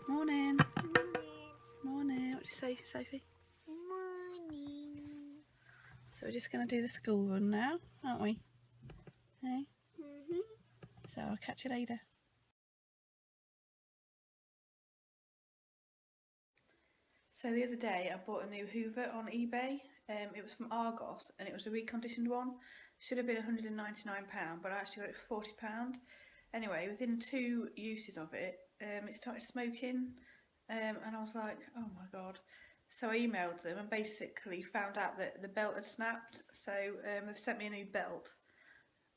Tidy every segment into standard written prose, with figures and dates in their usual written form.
Morning. Morning. What do you say, Sophie? Morning. So we're just going to do the school run now, aren't we? Hey? So I'll catch you later. So the other day I bought a new Hoover on eBay. It was from Argos and it was a reconditioned one. Should have been £199, but I actually got it for £40. Anyway, within 2 uses of it, it started smoking, and I was like, oh my god. So I emailed them and basically found out that the belt had snapped. So they've sent me a new belt,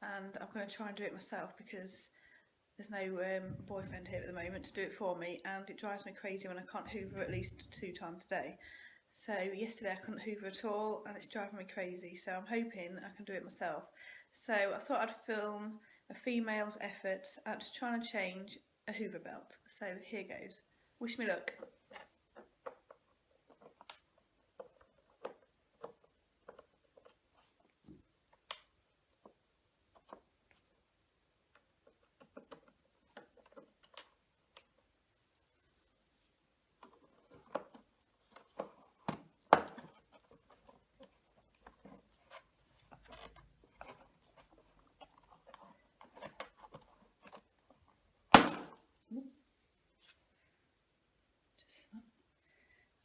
and I'm going to try and do it myself because there's no boyfriend here at the moment to do it for me, and it drives me crazy when I can't hoover at least 2 times a day. So yesterday I couldn't hoover at all and it's driving me crazy, so I'm hoping I can do it myself. So I thought I'd film a female's effort at trying to change a hoover belt. So here goes. Wish me luck.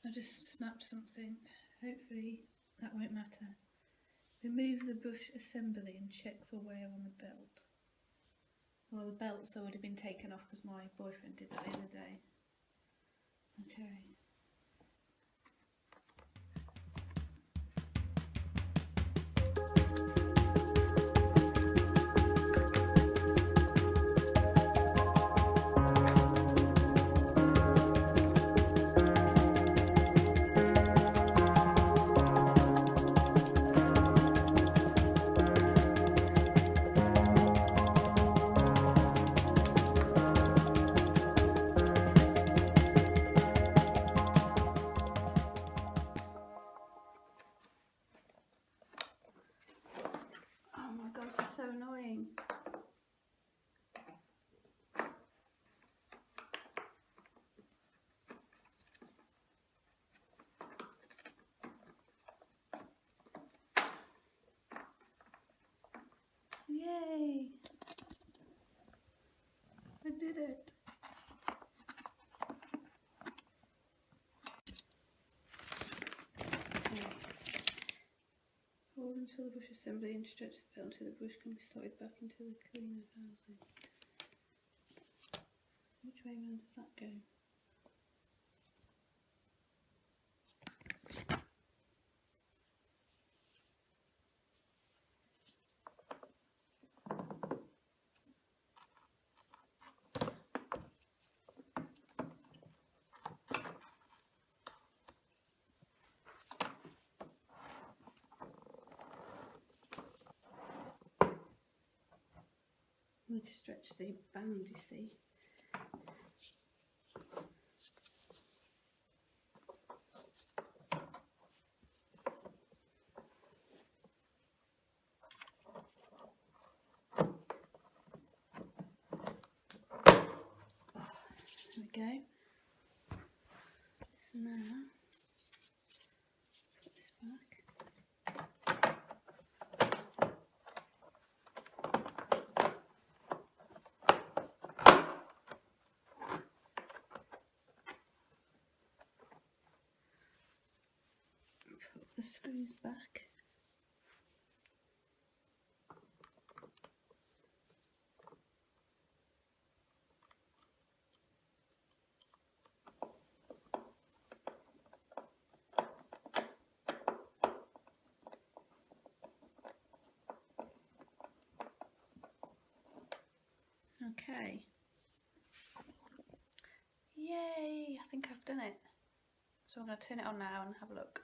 I just snapped something. Hopefully that won't matter. Remove the brush assembly and check for wear on the belt. Well, the belt's already been taken off because my boyfriend did that the other day. Okay. Oh my god, this is so annoying. Yay! I did it! Okay. Hold until the brush assembly and stretch the belt until the brush can be slotted back into the cleaner housing. Which way round does that go? I need to stretch the band, you see. There we go. So now, put this back. Put the screws back. Okay. Yay! I think I've done it. So I'm going to turn it on now and have a look.